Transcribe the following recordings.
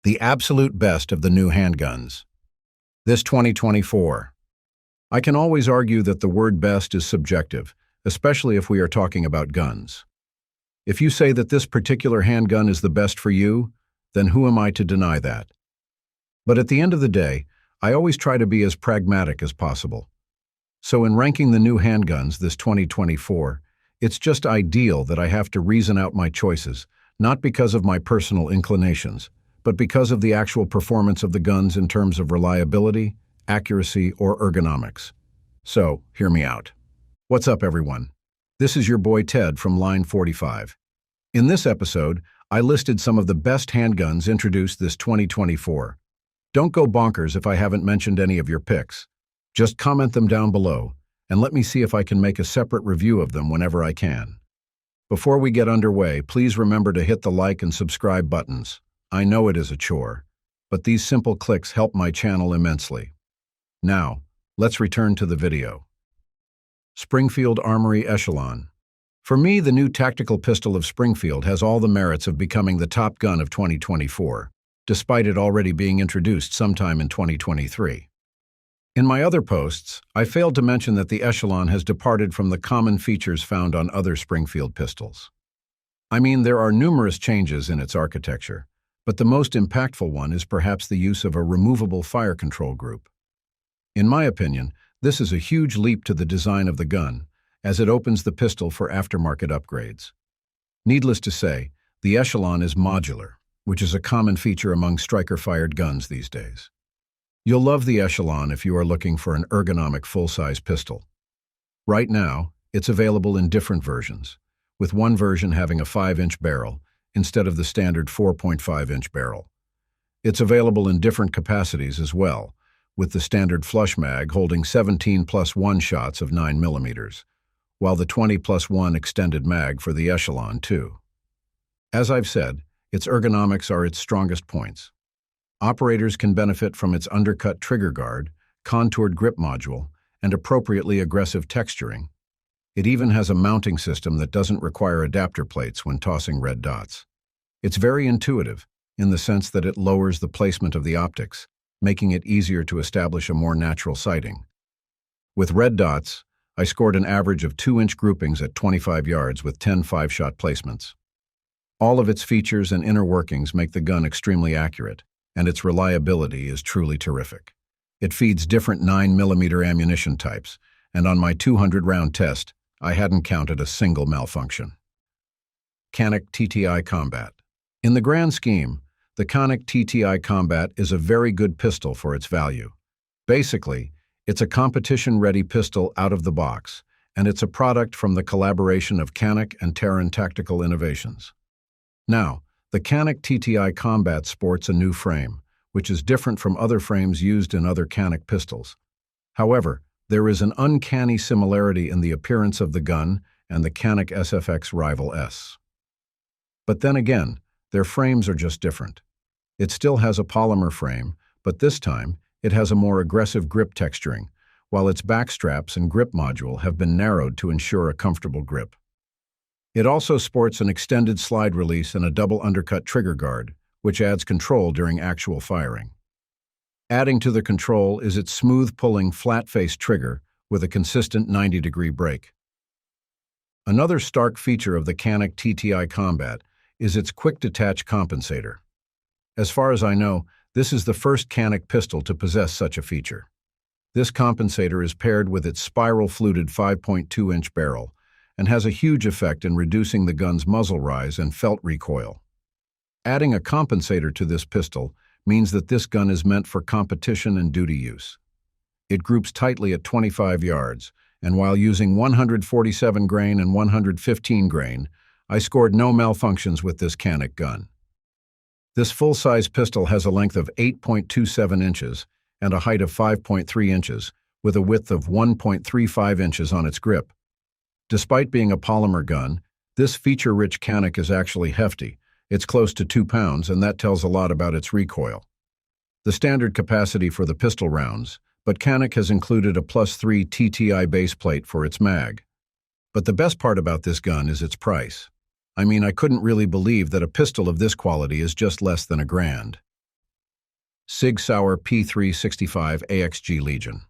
The absolute best of the new handguns. This 2024. I can always argue that the word best is subjective, especially if we are talking about guns. If you say that this particular handgun is the best for you, then who am I to deny that? But at the end of the day, I always try to be as pragmatic as possible. So in ranking the new handguns this 2024, it's just ideal that I have to reason out my choices, not because of my personal inclinations, but because of the actual performance of the guns in terms of reliability, accuracy, or ergonomics. So, hear me out. What's up, everyone? This is your boy Ted from Line45. In this episode, I listed some of the best handguns introduced this 2024. Don't go bonkers if I haven't mentioned any of your picks. Just comment them down below, and let me see if I can make a separate review of them whenever I can. Before we get underway, please remember to hit the like and subscribe buttons. I know it is a chore, but these simple clicks help my channel immensely. Now, let's return to the video. Springfield Armory Echelon. For me, the new tactical pistol of Springfield has all the merits of becoming the top gun of 2024, despite it already being introduced sometime in 2023. In my other posts, I failed to mention that the Echelon has departed from the common features found on other Springfield pistols. I mean, there are numerous changes in its architecture, but the most impactful one is perhaps the use of a removable fire control group. In my opinion, this is a huge leap to the design of the gun, as it opens the pistol for aftermarket upgrades. Needless to say, the Echelon is modular, which is a common feature among striker-fired guns these days. You'll love the Echelon if you are looking for an ergonomic full-size pistol. Right now, it's available in different versions, with one version having a 5-inch barrel, instead of the standard 4.5-inch barrel. It's available in different capacities as well, with the standard flush mag holding 17+1 shots of 9mm, while the 20+1 extended mag for the Echelon too. As I've said, its ergonomics are its strongest points. Operators can benefit from its undercut trigger guard, contoured grip module, and appropriately aggressive texturing. It even has a mounting system that doesn't require adapter plates when tossing red dots. It's very intuitive, in the sense that it lowers the placement of the optics, making it easier to establish a more natural sighting. With red dots, I scored an average of 2-inch groupings at 25 yards with 10 5-shot placements. All of its features and inner workings make the gun extremely accurate, and its reliability is truly terrific. It feeds different 9mm ammunition types, and on my 200-round test, I hadn't counted a single malfunction. Canik TTI Combat. In the grand scheme, the Canik TTI Combat is a very good pistol for its value. Basically, it's a competition-ready pistol out of the box, and it's a product from the collaboration of Canik and Terran Tactical Innovations. Now, the Canik TTI Combat sports a new frame, which is different from other frames used in other Canik pistols. However, there is an uncanny similarity in the appearance of the gun and the Canik SFX Rival S. But then again, their frames are just different. It still has a polymer frame, but this time, it has a more aggressive grip texturing, while its back straps and grip module have been narrowed to ensure a comfortable grip. It also sports an extended slide release and a double undercut trigger guard, which adds control during actual firing. Adding to the control is its smooth-pulling, flat-faced trigger with a consistent 90-degree break. Another stark feature of the Canik TTI Combat is its quick-detach compensator. As far as I know, this is the first Canik pistol to possess such a feature. This compensator is paired with its spiral-fluted 5.2-inch barrel and has a huge effect in reducing the gun's muzzle rise and felt recoil. Adding a compensator to this pistol means that this gun is meant for competition and duty use. It groups tightly at 25 yards, and while using 147 grain and 115 grain, I scored no malfunctions with this Canik gun. This full-size pistol has a length of 8.27 inches and a height of 5.3 inches, with a width of 1.35 inches on its grip. Despite being a polymer gun, this feature-rich Canik is actually hefty. It's close to 2 pounds, and that tells a lot about its recoil. The standard capacity for the pistol rounds, but Canik has included a +3 TTI base plate for its mag. But the best part about this gun is its price. I mean, I couldn't really believe that a pistol of this quality is just less than $1,000. Sig Sauer P365 AXG Legion.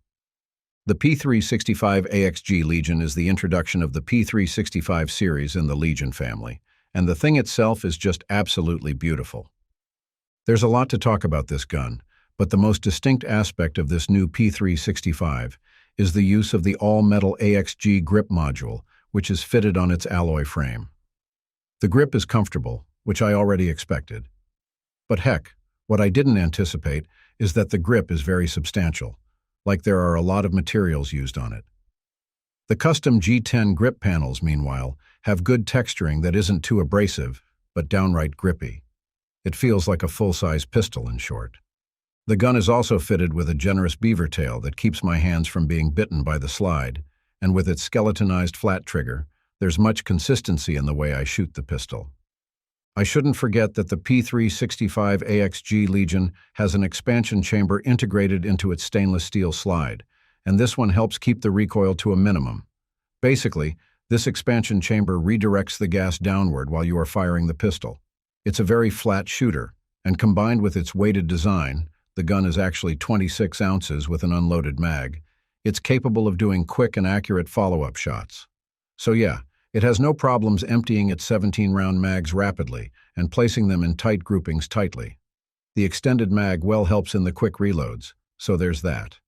The P365 AXG Legion is the introduction of the P365 series in the Legion family, and the thing itself is just absolutely beautiful. There's a lot to talk about this gun, but the most distinct aspect of this new P365 is the use of the all-metal AXG grip module, which is fitted on its alloy frame. The grip is comfortable, which I already expected. But heck, what I didn't anticipate is that the grip is very substantial, like there are a lot of materials used on it. The custom G10 grip panels, meanwhile, have good texturing that isn't too abrasive, but downright grippy. It feels like a full-size pistol, in short. The gun is also fitted with a generous beaver tail that keeps my hands from being bitten by the slide, and with its skeletonized flat trigger, there's much consistency in the way I shoot the pistol. I shouldn't forget that the P365 AXG Legion has an expansion chamber integrated into its stainless steel slide, and this one helps keep the recoil to a minimum. Basically, this expansion chamber redirects the gas downward while you are firing the pistol. It's a very flat shooter, and combined with its weighted design, the gun is actually 26 ounces with an unloaded mag. It's capable of doing quick and accurate follow-up shots. So yeah, it has no problems emptying its 17-round mags rapidly and placing them in tight groupings tightly. The extended mag well helps in the quick reloads, so there's that.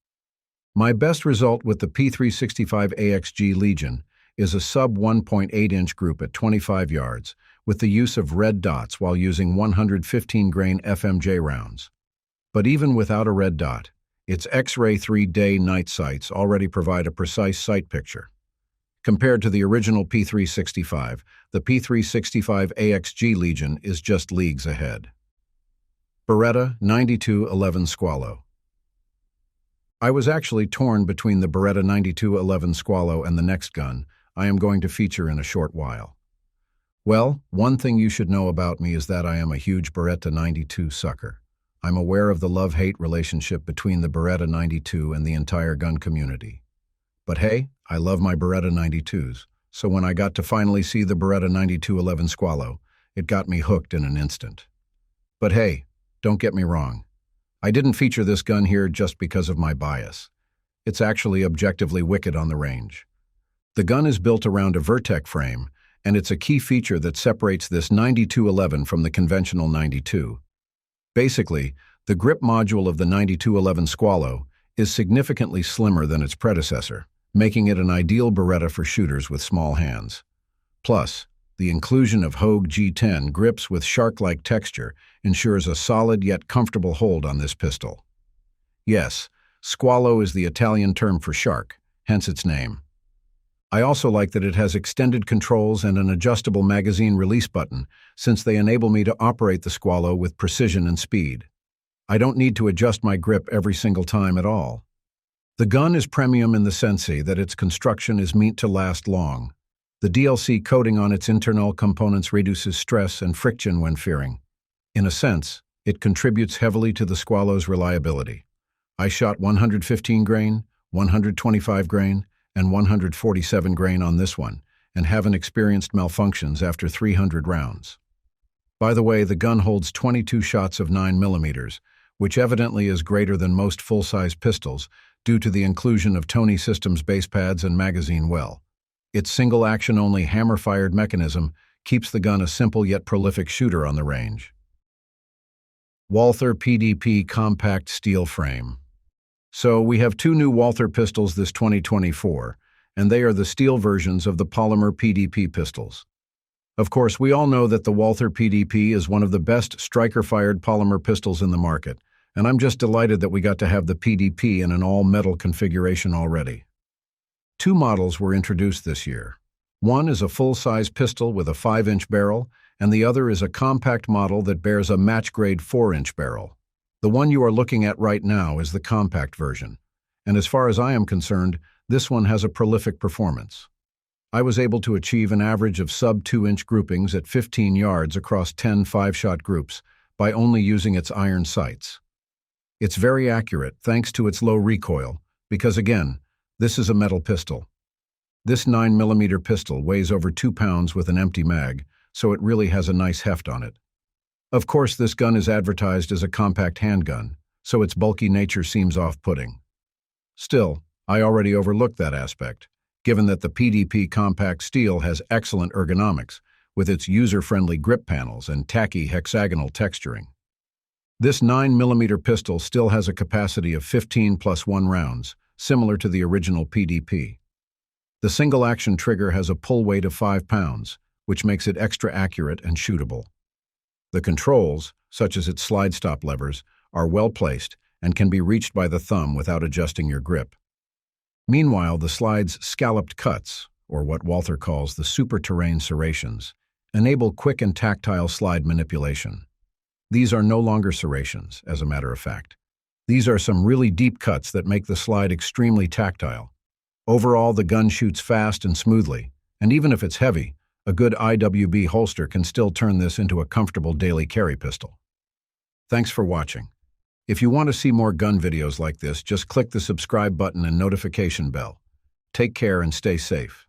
My best result with the P365 AXG Legion is a sub 1.8-inch group at 25 yards with the use of red dots while using 115-grain FMJ rounds. But even without a red dot, its X-ray 3-day night sights already provide a precise sight picture. Compared to the original P365, the P365 AXG Legion is just leagues ahead. Beretta 9211 Squalo. I was actually torn between the Beretta 9211 Squalo and the next gun I am going to feature in a short while. Well, one thing you should know about me is that I am a huge Beretta 92 sucker. I'm aware of the love-hate relationship between the Beretta 92 and the entire gun community. But hey, I love my Beretta 92s, so when I got to finally see the Beretta 9211 Squalo, it got me hooked in an instant. But hey, don't get me wrong. I didn't feature this gun here just because of my bias. It's actually objectively wicked on the range. The gun is built around a Vertec frame, and it's a key feature that separates this 9211 from the conventional 92. Basically, the grip module of the 9211 Squalo is significantly slimmer than its predecessor, making it an ideal Beretta for shooters with small hands. Plus, the inclusion of Hogue G10 grips with shark-like texture ensures a solid yet comfortable hold on this pistol. Yes, Squalo is the Italian term for shark, hence its name. I also like that it has extended controls and an adjustable magazine release button, since they enable me to operate the Squalo with precision and speed. I don't need to adjust my grip every single time at all. The gun is premium in the sense that its construction is meant to last long. The DLC coating on its internal components reduces stress and friction when firing. In a sense, it contributes heavily to the Squalo's reliability. I shot 115 grain, 125 grain, and 147 grain on this one, and haven't experienced malfunctions after 300 rounds. By the way, the gun holds 22 shots of 9mm, which evidently is greater than most full-size pistols due to the inclusion of Tony Systems base pads and magazine well. Its single-action-only hammer-fired mechanism keeps the gun a simple yet prolific shooter on the range. Walther PDP Compact Steel Frame. So we have two new Walther pistols this 2024, and they are the steel versions of the polymer PDP pistols. Of course, we all know that the Walther PDP is one of the best striker-fired polymer pistols in the market, and I'm just delighted that we got to have the PDP in an all-metal configuration already. Two models were introduced this year. One is a full-size pistol with a 5-inch barrel, and the other is a compact model that bears a match-grade 4-inch barrel. The one you are looking at right now is the compact version, and as far as I am concerned, this one has a prolific performance. I was able to achieve an average of sub-2-inch groupings at 15 yards across 10 5-shot groups by only using its iron sights. It's very accurate thanks to its low recoil, because again, this is a metal pistol. This 9mm pistol weighs over 2 pounds with an empty mag, so it really has a nice heft on it. Of course, this gun is advertised as a compact handgun, so its bulky nature seems off-putting. Still, I already overlooked that aspect, given that the PDP Compact Steel has excellent ergonomics, with its user-friendly grip panels and tacky hexagonal texturing. This 9mm pistol still has a capacity of 15 + 1 rounds, similar to the original PDP. The single-action trigger has a pull weight of 5 pounds, which makes it extra accurate and shootable. The controls, such as its slide-stop levers, are well-placed and can be reached by the thumb without adjusting your grip. Meanwhile, the slide's scalloped cuts, or what Walther calls the super-terrain serrations, enable quick and tactile slide manipulation. These are no longer serrations, as a matter of fact. These are some really deep cuts that make the slide extremely tactile. Overall, the gun shoots fast and smoothly, and even if it's heavy, a good IWB holster can still turn this into a comfortable daily carry pistol. Thanks for watching. If you want to see more gun videos like this, just click the subscribe button and notification bell. Take care and stay safe.